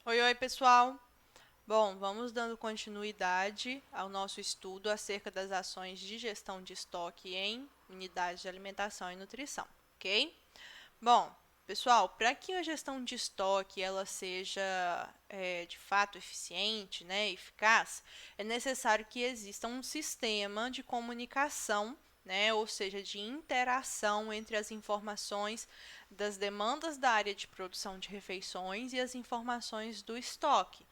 Oi, oi, pessoal! Bom, vamos dando continuidade ao nosso estudo acerca das ações de gestão de estoque em unidades de alimentação e nutrição, ok? Bom, pessoal, para que a gestão de estoque ela seja de fato eficiente, né, eficaz, é necessário que exista um sistema de comunicação, né, ou seja, de interação entre as informações das demandas da área de produção de refeições e as informações do estoque.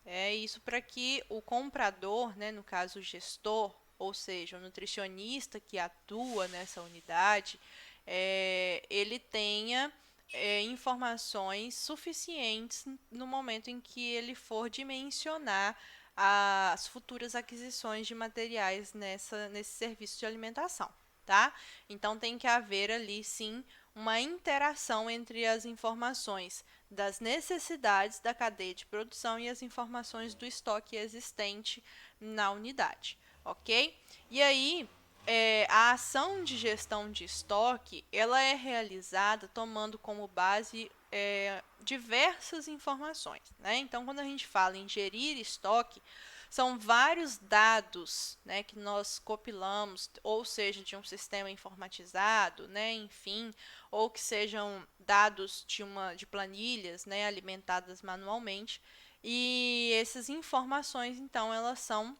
É isso para que o comprador, né, no caso o gestor, ou seja, o nutricionista que atua nessa unidade, ele tenha informações suficientes no momento em que ele for dimensionar as futuras aquisições de materiais nesse serviço de alimentação, tá? Então tem que haver ali sim uma interação entre as informações das necessidades da cadeia de produção e as informações do estoque existente na unidade, ok? E aí, a ação de gestão de estoque, ela é realizada tomando como base diversas informações, né? Então, quando a gente fala em gerir estoque, são vários dados, né, que nós compilamos, ou seja, de um sistema informatizado, né, enfim, ou que sejam dados de planilhas, né, alimentadas manualmente. E essas informações, então, elas são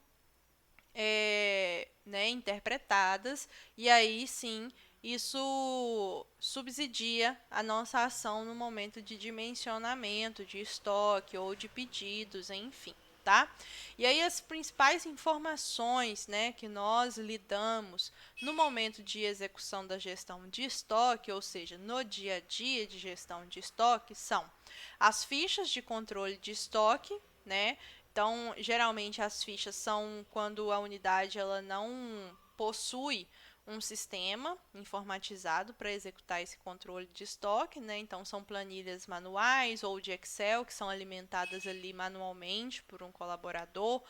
né, interpretadas, e aí sim isso subsidia a nossa ação no momento de dimensionamento de estoque ou de pedidos, enfim, tá? E aí as principais informações, né, que nós lidamos no momento de execução da gestão de estoque, ou seja, no dia a dia de gestão de estoque, são as fichas de controle de estoque, né? Então, geralmente as fichas são quando a unidade ela não possui um sistema informatizado para executar esse controle de estoque, né? Então são planilhas manuais ou de Excel que são alimentadas ali manualmente por um colaborador,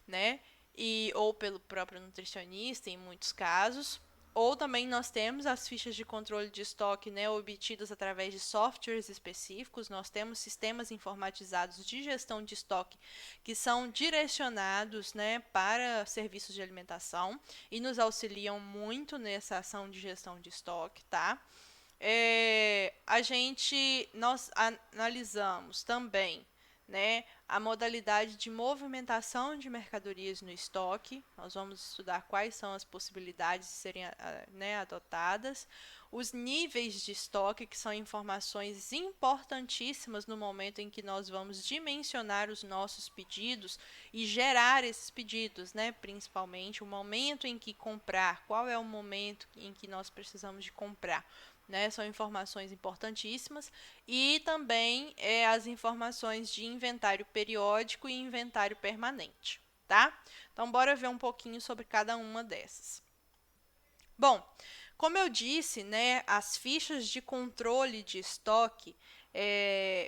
né? Ou pelo próprio nutricionista em muitos casos. Ou também nós temos as fichas de controle de estoque, né, obtidas através de softwares específicos. Nós temos sistemas informatizados de gestão de estoque que são direcionados, né, para serviços de alimentação e nos auxiliam muito nessa ação de gestão de estoque, tá? Nós analisamos também, né, a modalidade de movimentação de mercadorias no estoque. Nós vamos estudar quais são as possibilidades de serem né, adotadas. Os níveis de estoque, que são informações importantíssimas no momento em que nós vamos dimensionar os nossos pedidos e gerar esses pedidos, né? Principalmente o momento em que comprar, qual é o momento em que nós precisamos de comprar. Né, são informações importantíssimas e também as informações de inventário periódico e inventário permanente, tá? Então, bora ver um pouquinho sobre cada uma dessas. Bom, como eu disse, né, as fichas de controle de estoque,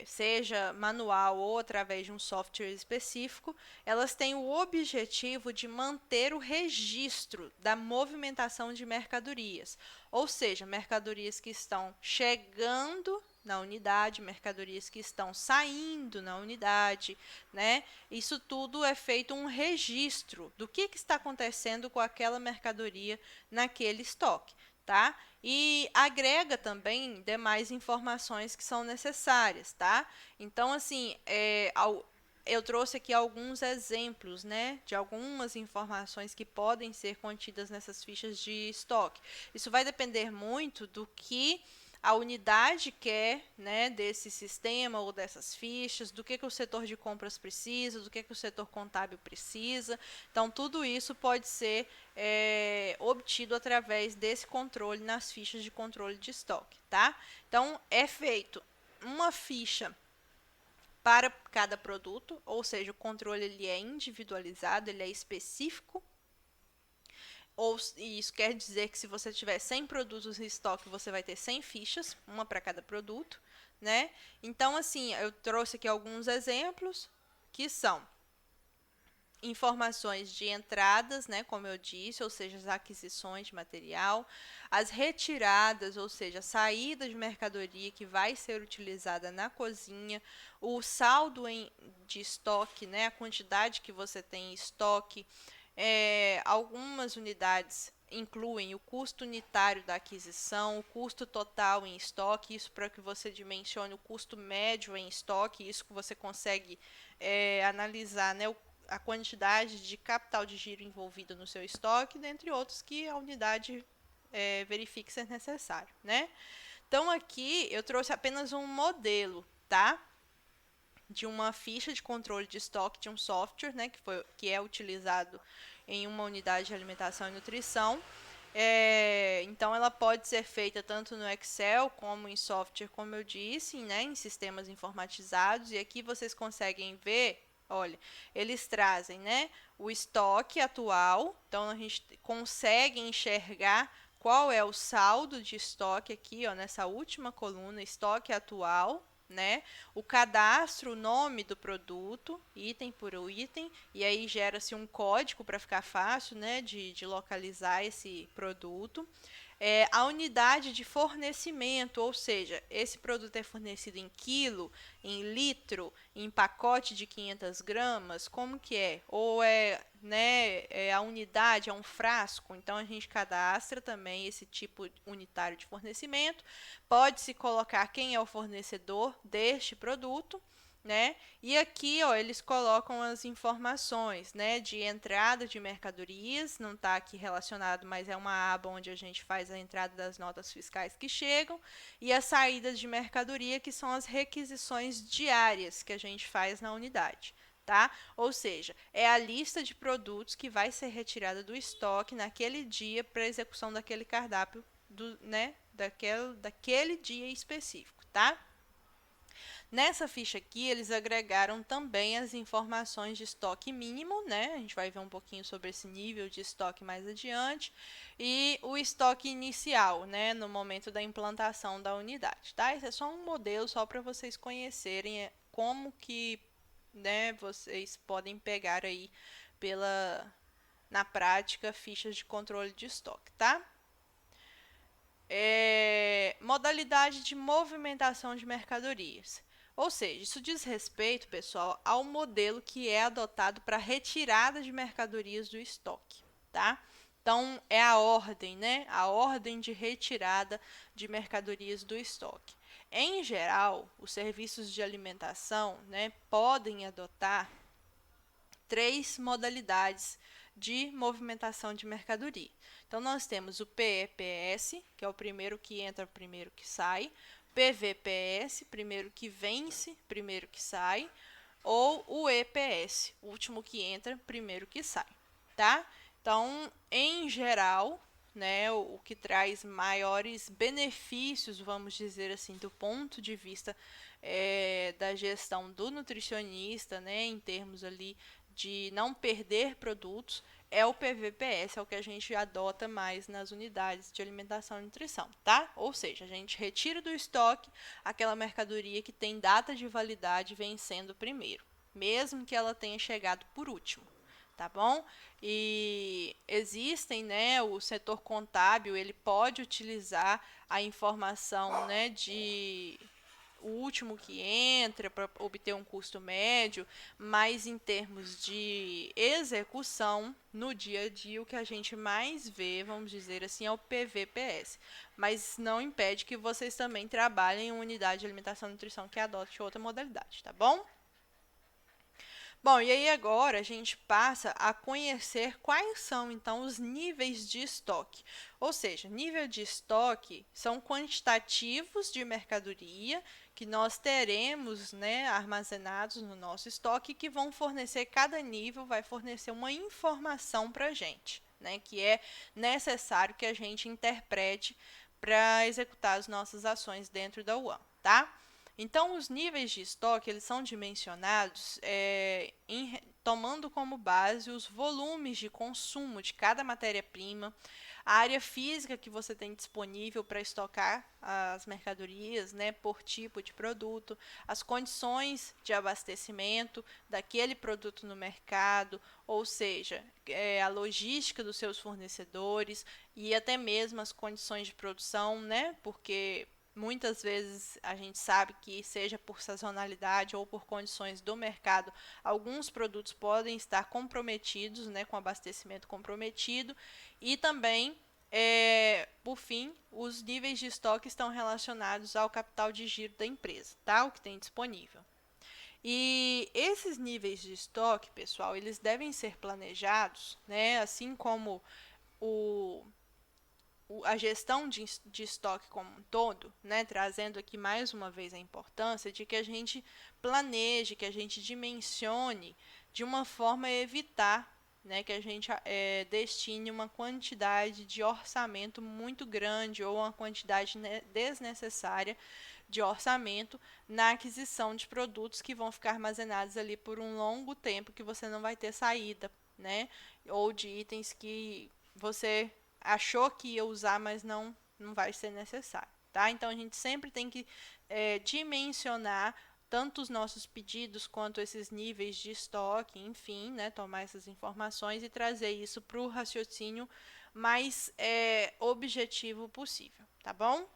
seja manual ou através de um software específico, elas têm o objetivo de manter o registro da movimentação de mercadorias, ou seja, mercadorias que estão chegando na unidade, mercadorias que estão saindo na unidade, né? Isso tudo é feito um registro do que está acontecendo com aquela mercadoria naquele estoque, tá? E agrega também demais informações que são necessárias, tá? Então, assim, eu trouxe aqui alguns exemplos, né, de algumas informações que podem ser contidas nessas fichas de estoque. Isso vai depender muito do que a unidade quer, né, desse sistema ou dessas fichas, do que o setor de compras precisa, do que o setor contábil precisa. Então, tudo isso pode ser obtido através desse controle nas fichas de controle de estoque, tá? Então, é feito uma ficha para cada produto, ou seja, o controle ele é individualizado, ele é específico. Isso quer dizer que se você tiver 100 produtos em estoque, você vai ter 100 fichas, uma para cada produto, né? Então, assim, eu trouxe aqui alguns exemplos que são informações de entradas, né, como eu disse, ou seja, as aquisições de material, as retiradas, ou seja, a saída de mercadoria que vai ser utilizada na cozinha, o saldo de estoque, né, a quantidade que você tem em estoque. Algumas unidades incluem o custo unitário da aquisição, o custo total em estoque, isso para que você dimensione o custo médio em estoque, isso que você consegue analisar, né, a quantidade de capital de giro envolvido no seu estoque, dentre outros que a unidade verifique ser necessário, né? Então aqui eu trouxe apenas um modelo, tá? De uma ficha de controle de estoque de um software, né, que é utilizado em uma unidade de alimentação e nutrição. Então, ela pode ser feita tanto no Excel como em software, como eu disse, né, em sistemas informatizados. E aqui vocês conseguem ver, olha, eles trazem, né, o estoque atual. Então, a gente consegue enxergar qual é o saldo de estoque aqui, ó, nessa última coluna, estoque atual, né? O cadastro, o nome do produto, item por item, e aí gera-se um código para ficar fácil, né, de localizar esse produto. A unidade de fornecimento, ou seja, esse produto é fornecido em quilo, em litro, em pacote de 500 gramas, como que é? Ou a unidade, é um frasco, então a gente cadastra também esse tipo unitário de fornecimento. Pode-se colocar quem é o fornecedor deste produto, né? E aqui, ó, eles colocam as informações, né, de entrada de mercadorias, não está aqui relacionado, mas é uma aba onde a gente faz a entrada das notas fiscais que chegam, e as saídas de mercadoria, que são as requisições diárias que a gente faz na unidade, tá? Ou seja, é a lista de produtos que vai ser retirada do estoque naquele dia para execução daquele cardápio, daquele dia específico, tá? Nessa ficha aqui, eles agregaram também as informações de estoque mínimo, né? A gente vai ver um pouquinho sobre esse nível de estoque mais adiante. E o estoque inicial, né? No momento da implantação da unidade, tá? Esse é só um modelo, só para vocês conhecerem como que, né, vocês podem pegar aí na prática, fichas de controle de estoque, tá? Modalidade de movimentação de mercadorias. Ou seja, isso diz respeito, pessoal, ao modelo que é adotado para retirada de mercadorias do estoque, tá? Então, é a ordem, né? A ordem de retirada de mercadorias do estoque. Em geral, os serviços de alimentação, né, podem adotar 3 modalidades de movimentação de mercadoria. Então, nós temos o PEPS, que é o primeiro que entra, primeiro que sai, PVPS, primeiro que vence, primeiro que sai, ou o EPS, último que entra, primeiro que sai, tá? Então, em geral, né, o que traz maiores benefícios, vamos dizer assim, do ponto de vista da gestão do nutricionista, né, em termos ali de não perder produtos, é o PVPS, é o que a gente adota mais nas unidades de alimentação e nutrição, tá? Ou seja, a gente retira do estoque aquela mercadoria que tem data de validade vencendo primeiro, mesmo que ela tenha chegado por último, tá bom? E existem, né, o setor contábil, ele pode utilizar a informação, né, de o último que entra para obter um custo médio, mas em termos de execução no dia a dia, o que a gente mais vê, vamos dizer assim, é o PVPS. Mas não impede que vocês também trabalhem em uma unidade de alimentação e nutrição que adote outra modalidade, tá bom? Bom, e aí agora a gente passa a conhecer quais são então os níveis de estoque. Ou seja, nível de estoque são quantitativos de mercadoria que nós teremos, né, armazenados no nosso estoque, que vão fornecer, cada nível vai fornecer uma informação para a gente, né, que é necessário que a gente interprete para executar as nossas ações dentro da UAM, tá? Então, os níveis de estoque eles são dimensionados tomando como base os volumes de consumo de cada matéria-prima, a área física que você tem disponível para estocar as mercadorias, né, por tipo de produto, as condições de abastecimento daquele produto no mercado, ou seja, a logística dos seus fornecedores e até mesmo as condições de produção, né, porque muitas vezes a gente sabe que, seja por sazonalidade ou por condições do mercado, alguns produtos podem estar comprometidos, né, com abastecimento comprometido, e também, por fim, os níveis de estoque estão relacionados ao capital de giro da empresa, tá? O que tem disponível. E esses níveis de estoque, pessoal, eles devem ser planejados, né, assim como o a gestão de estoque como um todo, né, trazendo aqui mais uma vez a importância de que a gente planeje, que a gente dimensione de uma forma a evitar, né, que a gente destine uma quantidade de orçamento muito grande ou uma quantidade desnecessária de orçamento na aquisição de produtos que vão ficar armazenados ali por um longo tempo que você não vai ter saída, né, ou de itens que você achou que ia usar, mas não vai ser necessário, tá? Então a gente sempre tem que dimensionar tanto os nossos pedidos quanto esses níveis de estoque, enfim, né? Tomar essas informações e trazer isso para o raciocínio mais objetivo possível, tá bom?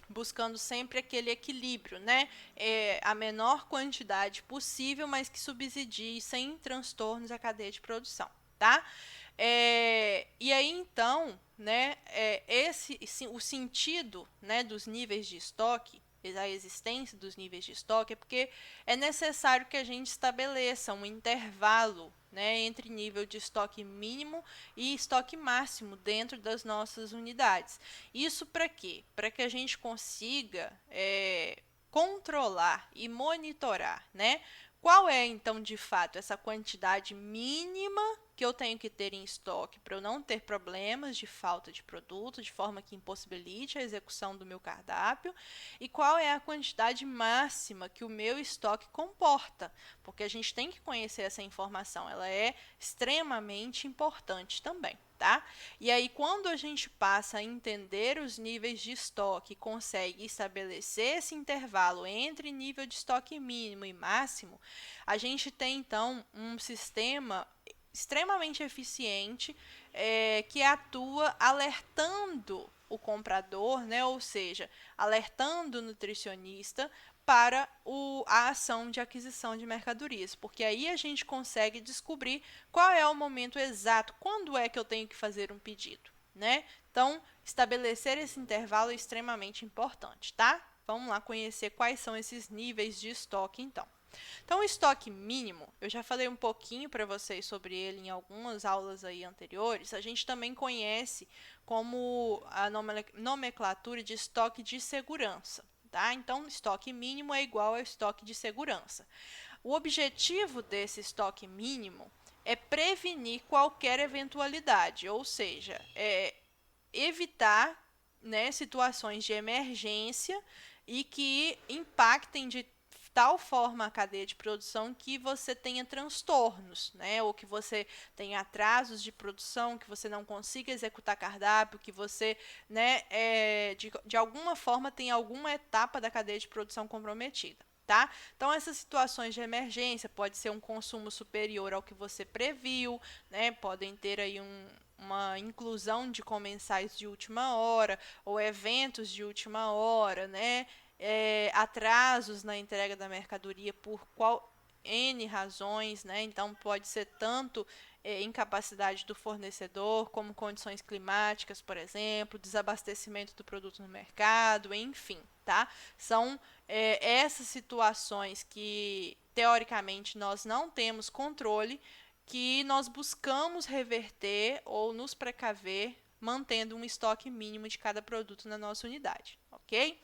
Buscando sempre aquele equilíbrio, né? A menor quantidade possível, mas que subsidie sem transtornos a cadeia de produção, tá? E aí então, né, o sentido, né, dos níveis de estoque, a existência dos níveis de estoque, é porque é necessário que a gente estabeleça um intervalo, né, entre nível de estoque mínimo e estoque máximo dentro das nossas unidades. Isso para quê? Para que a gente consiga controlar e monitorar, né? Qual é, então, de fato, essa quantidade mínima que eu tenho que ter em estoque para eu não ter problemas de falta de produto, de forma que impossibilite a execução do meu cardápio, e qual é a quantidade máxima que o meu estoque comporta, porque a gente tem que conhecer essa informação, ela é extremamente importante também. Tá? E aí, quando a gente passa a entender os níveis de estoque, consegue estabelecer esse intervalo entre nível de estoque mínimo e máximo, a gente tem então um sistema extremamente eficiente que atua alertando o comprador, né? Ou seja, alertando o nutricionista para a ação de aquisição de mercadorias, porque aí a gente consegue descobrir qual é o momento exato, quando é que eu tenho que fazer um pedido, né? Então, estabelecer esse intervalo é extremamente importante, tá? Vamos lá conhecer quais são esses níveis de estoque, então. Então, o estoque mínimo, eu já falei um pouquinho para vocês sobre ele em algumas aulas aí anteriores. A gente também conhece como a nomenclatura de estoque de segurança. Tá? Então, estoque mínimo é igual ao estoque de segurança. O objetivo desse estoque mínimo é prevenir qualquer eventualidade, ou seja, evitar, né, situações de emergência e que impactem de tal forma a cadeia de produção que você tenha transtornos, né, ou que você tenha atrasos de produção, que você não consiga executar cardápio, que você, né, de alguma forma tenha alguma etapa da cadeia de produção comprometida. Tá? Então, essas situações de emergência pode ser um consumo superior ao que você previu, né? Podem ter aí uma inclusão de comensais de última hora ou eventos de última hora, né? Atrasos na entrega da mercadoria por N razões, né? Então pode ser tanto incapacidade do fornecedor, como condições climáticas, por exemplo, desabastecimento do produto no mercado, enfim, tá? São essas situações que teoricamente nós não temos controle, que nós buscamos reverter ou nos precaver mantendo um estoque mínimo de cada produto na nossa unidade, ok?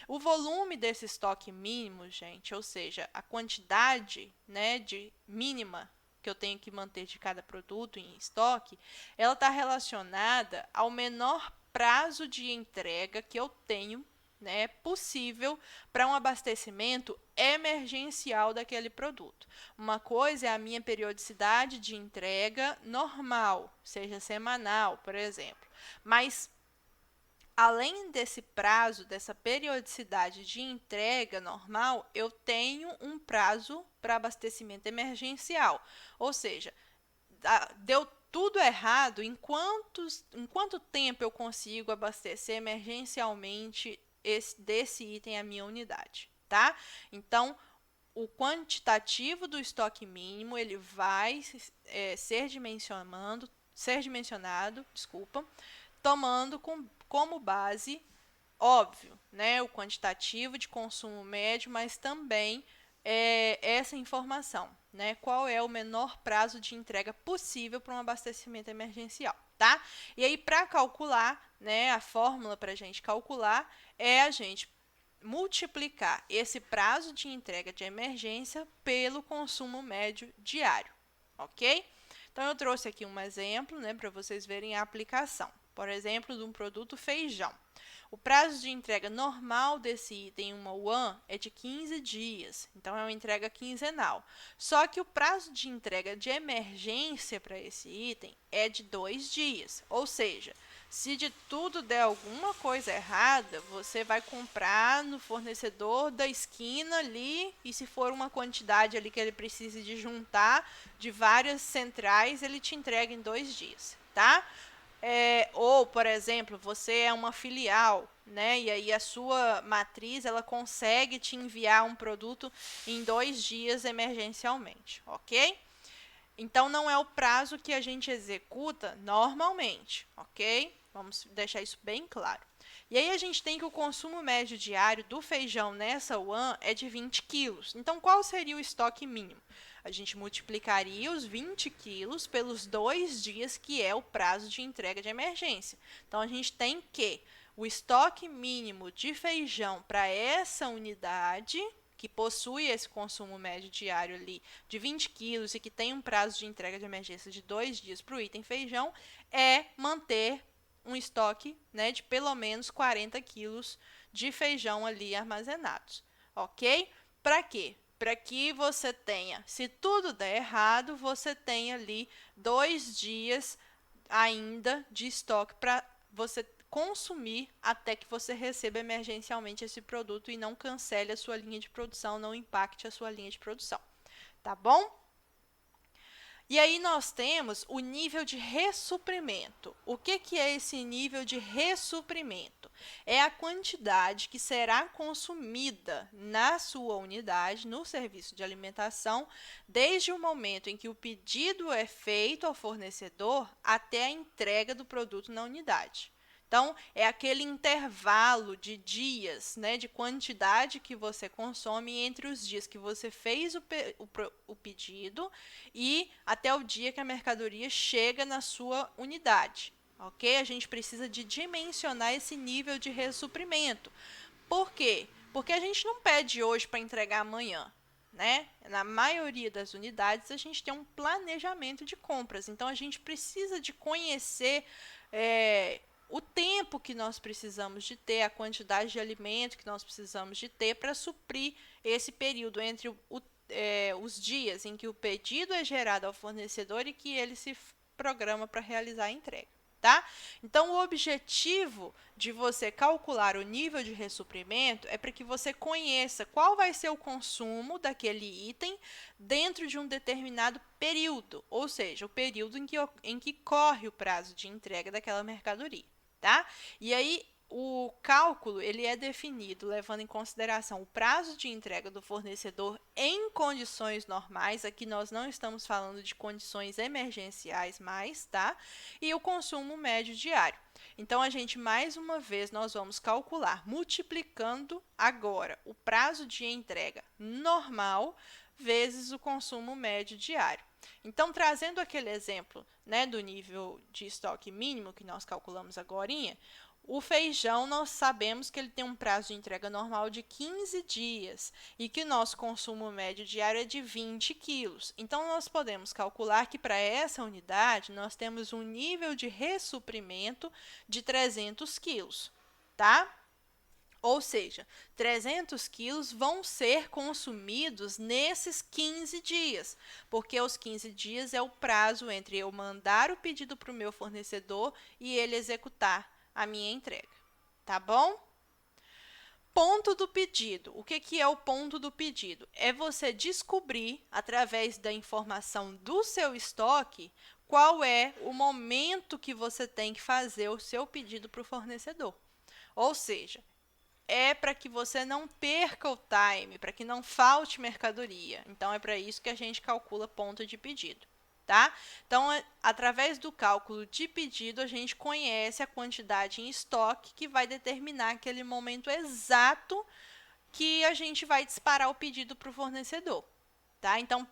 O volume desse estoque mínimo, gente, ou seja, a quantidade, né, de mínima que eu tenho que manter de cada produto em estoque, ela está relacionada ao menor prazo de entrega que eu tenho, né, possível para um abastecimento emergencial daquele produto. Uma coisa é a minha periodicidade de entrega normal, seja semanal, por exemplo. Mas além desse prazo, dessa periodicidade de entrega normal, eu tenho um prazo para abastecimento emergencial. Ou seja, deu tudo errado, em quanto tempo eu consigo abastecer emergencialmente desse item a minha unidade, tá? Então, o quantitativo do estoque mínimo ele vai ser dimensionado, desculpa, tomando como base, óbvio, né, o quantitativo de consumo médio, mas também essa informação, né, qual é o menor prazo de entrega possível para um abastecimento emergencial, tá? E aí, para calcular, né, a fórmula para a gente calcular é a gente multiplicar esse prazo de entrega de emergência pelo consumo médio diário, ok? Então, eu trouxe aqui um exemplo, né, para vocês verem a aplicação. Por exemplo, de um produto feijão. O prazo de entrega normal desse item em uma UAN é de 15 dias, então é uma entrega quinzenal. Só que o prazo de entrega de emergência para esse item é de 2 dias, ou seja, se de tudo der alguma coisa errada, você vai comprar no fornecedor da esquina ali, e se for uma quantidade ali que ele precise de juntar de várias centrais, ele te entrega em 2 dias, tá? Ou, por exemplo, você é uma filial, né? E aí a sua matriz ela consegue te enviar um produto em 2 dias emergencialmente, ok? Então não é o prazo que a gente executa normalmente, ok? Vamos deixar isso bem claro. E aí a gente tem que o consumo médio diário do feijão nessa UAN é de 20 quilos. Então qual seria o estoque mínimo? A gente multiplicaria os 20 quilos pelos 2 dias, que é o prazo de entrega de emergência. Então, a gente tem que o estoque mínimo de feijão para essa unidade, que possui esse consumo médio diário ali de 20 quilos e que tem um prazo de entrega de emergência de 2 dias para o item feijão, é manter um estoque, né, de pelo menos 40 quilos de feijão ali armazenados. Ok? Para quê? Para que você tenha, se tudo der errado, você tenha ali 2 dias ainda de estoque para você consumir até que você receba emergencialmente esse produto e não cancele a sua linha de produção, não impacte a sua linha de produção. Tá bom? E aí nós temos o nível de ressuprimento. O que é esse nível de ressuprimento? É a quantidade que será consumida na sua unidade, no serviço de alimentação, desde o momento em que o pedido é feito ao fornecedor até a entrega do produto na unidade. Então, é aquele intervalo de dias, né, de quantidade que você consome entre os dias que você fez o pedido e até o dia que a mercadoria chega na sua unidade. Ok? A gente precisa de dimensionar esse nível de ressuprimento. Por quê? Porque a gente não pede hoje para entregar amanhã. Né? Na maioria das unidades, a gente tem um planejamento de compras. Então, a gente precisa de conhecer o tempo que nós precisamos de ter, a quantidade de alimento que nós precisamos de ter para suprir esse período entre os dias em que o pedido é gerado ao fornecedor e que ele se programa para realizar a entrega. Tá? Então, o objetivo de você calcular o nível de ressuprimento é para que você conheça qual vai ser o consumo daquele item dentro de um determinado período, ou seja, o período em que corre o prazo de entrega daquela mercadoria. Tá? E aí, o cálculo ele é definido levando em consideração o prazo de entrega do fornecedor em condições normais, aqui nós não estamos falando de condições emergenciais mais, tá? E o consumo médio diário. Então, a gente, mais uma vez, nós vamos calcular, multiplicando agora o prazo de entrega normal vezes o consumo médio diário. Então, trazendo aquele exemplo, né, do nível de estoque mínimo que nós calculamos agorinha, o feijão, nós sabemos que ele tem um prazo de entrega normal de 15 dias e que o nosso consumo médio diário é de 20 quilos. Então, nós podemos calcular que para essa unidade nós temos um nível de ressuprimento de 300 quilos, tá? Ou seja, 300 quilos vão ser consumidos nesses 15 dias, porque os 15 dias é o prazo entre eu mandar o pedido para o meu fornecedor e ele executar a minha entrega. Tá bom? Ponto do pedido. O que é o ponto do pedido? É você descobrir, através da informação do seu estoque, qual é o momento que você tem que fazer o seu pedido para o fornecedor. Ou seja, é para que você não perca o time, para que não falte mercadoria. Então, é para isso que a gente calcula ponto de pedido. Tá? Então, através do cálculo de pedido, a gente conhece a quantidade em estoque que vai determinar aquele momento exato que a gente vai disparar o pedido para o fornecedor. Tá? Então,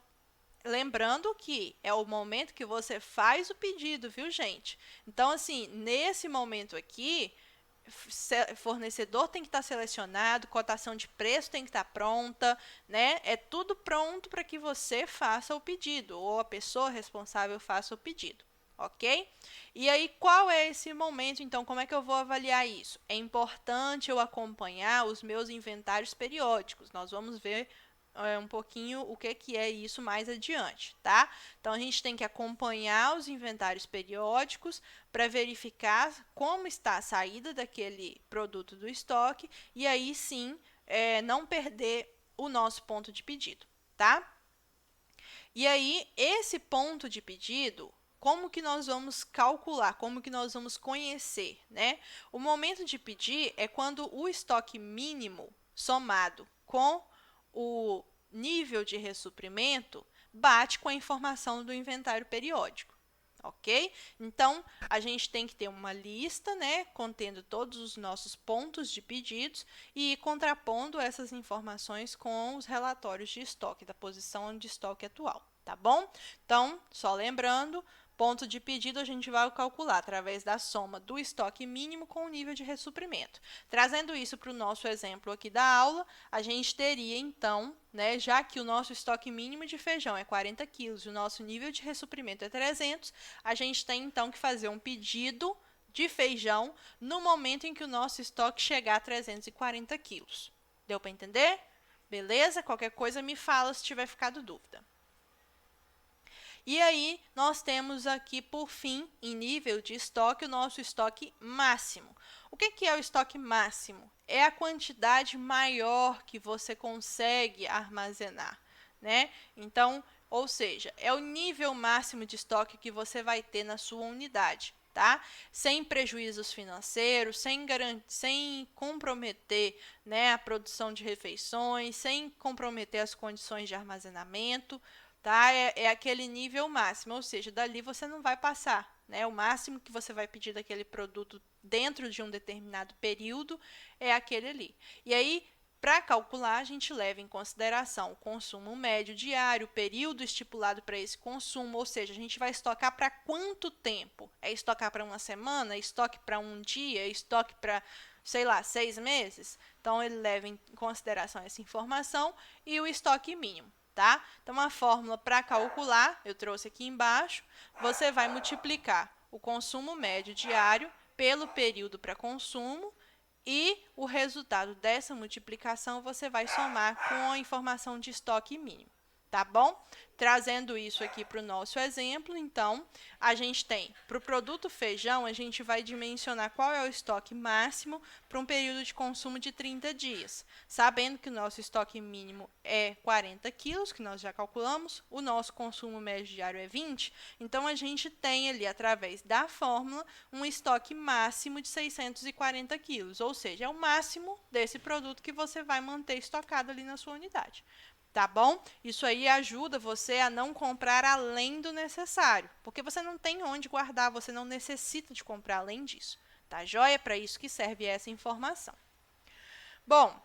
lembrando que é o momento que você faz o pedido, viu, gente? Então, assim, nesse momento aqui, fornecedor tem que estar selecionado, cotação de preço tem que estar pronta, né? É tudo pronto para que você faça o pedido, ou a pessoa responsável faça o pedido, ok? E aí, qual é esse momento, então, como é que eu vou avaliar isso? É importante eu acompanhar os meus inventários periódicos, nós vamos ver um pouquinho o que é isso mais adiante, tá? Então, a gente tem que acompanhar os inventários periódicos para verificar como está a saída daquele produto do estoque e aí sim não perder o nosso ponto de pedido, tá? E aí, esse ponto de pedido, como que nós vamos calcular, como que nós vamos conhecer, né? O momento de pedir é quando o estoque mínimo somado com o nível de ressuprimento bate com a informação do inventário periódico, ok? Então, a gente tem que ter uma lista, né, contendo todos os nossos pontos de pedidos e ir contrapondo essas informações com os relatórios de estoque, da posição de estoque atual, tá bom? Então, só lembrando, ponto de pedido a gente vai calcular através da soma do estoque mínimo com o nível de ressuprimento. Trazendo isso para o nosso exemplo aqui da aula, a gente teria então, né, já que o nosso estoque mínimo de feijão é 40 quilos e o nosso nível de ressuprimento é 300, a gente tem então que fazer um pedido de feijão no momento em que o nosso estoque chegar a 340 quilos. Deu para entender? Beleza? Qualquer coisa me fala se tiver ficado dúvida. E aí, nós temos aqui, por fim, em nível de estoque, o nosso estoque máximo. O que é o estoque máximo? É a quantidade maior que você consegue armazenar, né? Então, ou seja, é o nível máximo de estoque que você vai ter na sua unidade, tá? Sem prejuízos financeiros, sem comprometer, né, a produção de refeições, sem comprometer as condições de armazenamento, tá? É aquele nível máximo, ou seja, dali você não vai passar, né? O máximo que você vai pedir daquele produto dentro de um determinado período é aquele ali. E aí, para calcular, a gente leva em consideração o consumo médio diário, o período estipulado para esse consumo, ou seja, a gente vai estocar para quanto tempo? É estocar para uma semana? É estoque para um dia? É estoque para, sei lá, 6 meses? Então, ele leva em consideração essa informação e o estoque mínimo. Tá? Então, uma fórmula para calcular, eu trouxe aqui embaixo, você vai multiplicar o consumo médio diário pelo período para consumo e o resultado dessa multiplicação você vai somar com a informação de estoque mínimo, tá bom? Trazendo isso aqui para o nosso exemplo, então, a gente tem, para o produto feijão, a gente vai dimensionar qual é o estoque máximo para um período de consumo de 30 dias. Sabendo que o nosso estoque mínimo é 40 quilos, que nós já calculamos, o nosso consumo médio diário é 20, então a gente tem ali, através da fórmula, um estoque máximo de 640 quilos, ou seja, é o máximo desse produto que você vai manter estocado ali na sua unidade. Tá bom? Isso aí ajuda você a não comprar além do necessário, porque você não tem onde guardar, você não necessita de comprar além disso. Tá joia? É para isso que serve essa informação. Bom,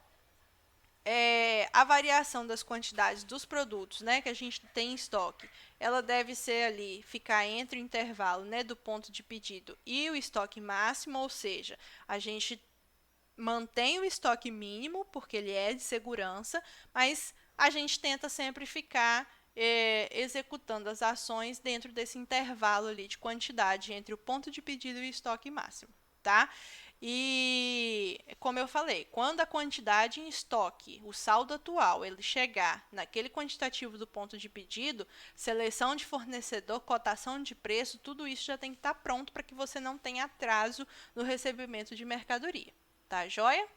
a variação das quantidades dos produtos, né, que a gente tem em estoque, ela deve ser ali, ficar entre o intervalo, né, do ponto de pedido e o estoque máximo, ou seja, a gente mantém o estoque mínimo, porque ele é de segurança, mas a gente tenta sempre ficar executando as ações dentro desse intervalo ali de quantidade entre o ponto de pedido e o estoque máximo, tá? E, como eu falei, quando a quantidade em estoque, o saldo atual, ele chegar naquele quantitativo do ponto de pedido, seleção de fornecedor, cotação de preço, tudo isso já tem que estar pronto para que você não tenha atraso no recebimento de mercadoria. Tá joia?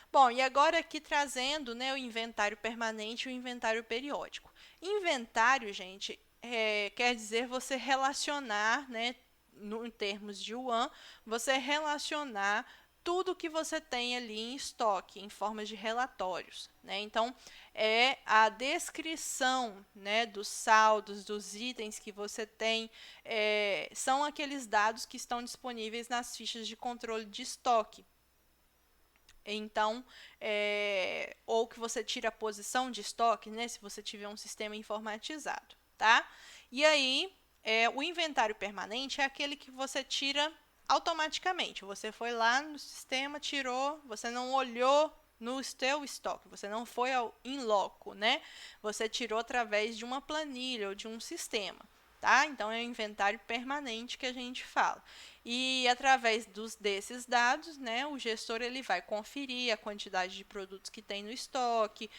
Bom, e agora aqui trazendo, né, o inventário permanente e o inventário periódico. Inventário, gente, quer dizer você relacionar, né, em termos de yuan, você relacionar tudo que você tem ali em estoque, em forma de relatórios. Né? Então, é a descrição, né, dos saldos, dos itens que você tem, são aqueles dados que estão disponíveis nas fichas de controle de estoque. Então, ou que você tira a posição de estoque, né, se você tiver um sistema informatizado, tá? E aí, o inventário permanente é aquele que você tira automaticamente. Você foi lá no sistema, tirou, você não olhou no seu estoque, você não foi ao in loco, né? Você tirou através de uma planilha ou de um sistema. Tá? Então, é o inventário permanente que a gente fala. E através desses dados, né, o gestor ele vai conferir a quantidade de produtos que tem no estoque,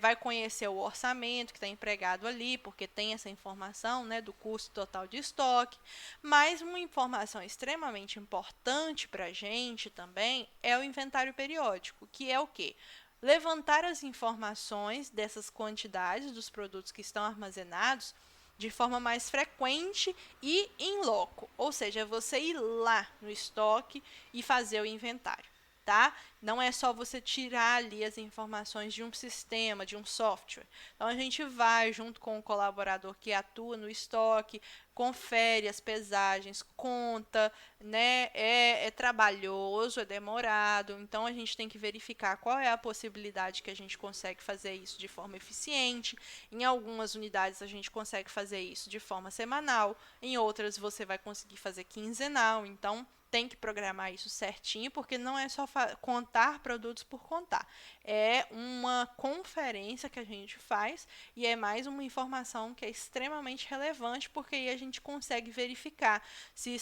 vai conhecer o orçamento que está empregado ali, porque tem essa informação, né, do custo total de estoque. Mas uma informação extremamente importante para a gente também é o inventário periódico, que é o quê? Levantar as informações dessas quantidades dos produtos que estão armazenados de forma mais frequente e em loco, ou seja, você ir lá no estoque e fazer o inventário, tá? Não é só você tirar ali as informações de um sistema, de um software. Então a gente vai junto com o colaborador que atua no estoque, confere as pesagens, conta, né? É trabalhoso, é demorado, então a gente tem que verificar qual é a possibilidade que a gente consegue fazer isso de forma eficiente. Em algumas unidades a gente consegue fazer isso de forma semanal, em outras você vai conseguir fazer quinzenal, então tem que programar isso certinho, porque não é só contar produtos por contar. É uma conferência que a gente faz e é mais uma informação que é extremamente relevante, porque aí a gente consegue verificar se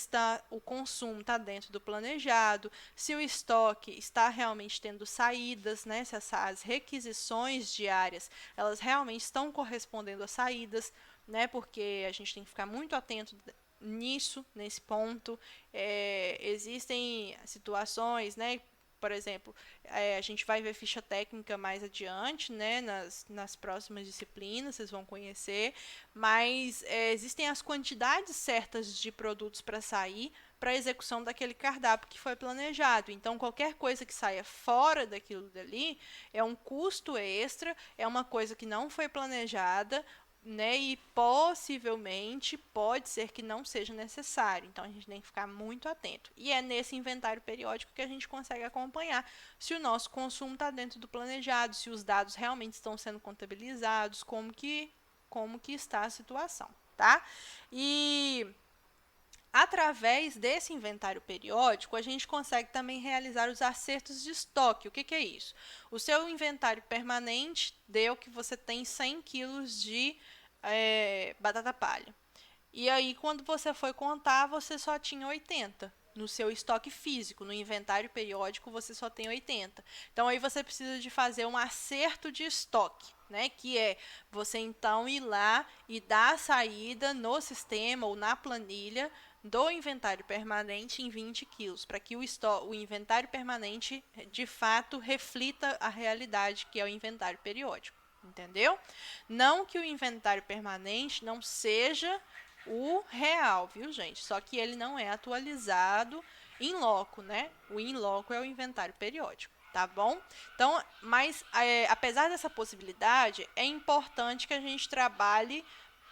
o consumo está dentro do planejado, se o estoque está realmente tendo saídas, né, se as requisições diárias elas realmente estão correspondendo às saídas, né, porque a gente tem que ficar muito atento nisso, nesse ponto. Existem situações, né? Por exemplo, a gente vai ver ficha técnica mais adiante, né? Nas próximas disciplinas, vocês vão conhecer. Mas existem as quantidades certas de produtos para sair para a execução daquele cardápio que foi planejado. Então, qualquer coisa que saia fora daquilo dali é um custo extra, é uma coisa que não foi planejada, né? E possivelmente pode ser que não seja necessário. Então a gente tem que ficar muito atento. E é nesse inventário periódico que a gente consegue acompanhar se o nosso consumo está dentro do planejado, se os dados realmente estão sendo contabilizados, como que está a situação, tá? E através desse inventário periódico, a gente consegue também realizar os acertos de estoque. O que é isso? O seu inventário permanente deu que você tem 100 quilos de batata palha. E aí, quando você foi contar, você só tinha 80. No seu estoque físico, no inventário periódico, você só tem 80. Então, aí você precisa de fazer um acerto de estoque, né? Que é você, então, ir lá e dar a saída no sistema ou na planilha do inventário permanente em 20 quilos, para que o inventário permanente, de fato, reflita a realidade, que é o inventário periódico. Entendeu? Não que o inventário permanente não seja o real, viu, gente? Só que ele não é atualizado in loco, né? O in loco é o inventário periódico, tá bom? Então, mas apesar dessa possibilidade, é importante que a gente trabalhe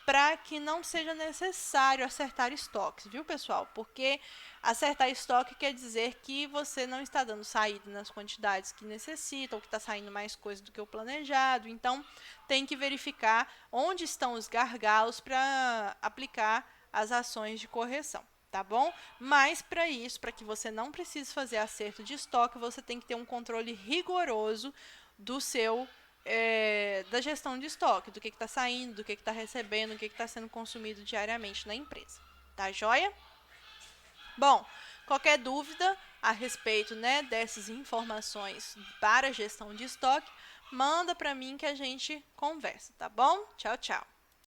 para que não seja necessário acertar estoques, viu, pessoal? Porque acertar estoque quer dizer que você não está dando saída nas quantidades que necessita, ou que está saindo mais coisa do que o planejado. Então, tem que verificar onde estão os gargalos para aplicar as ações de correção, tá bom? Mas para isso, para que você não precise fazer acerto de estoque, você tem que ter um controle rigoroso do seu da gestão de estoque, do que está saindo, do que está recebendo, do que está sendo consumido diariamente na empresa. Tá joia? Bom, qualquer dúvida a respeito, né, dessas informações para a gestão de estoque, manda para mim que a gente conversa, tá bom? Tchau, tchau.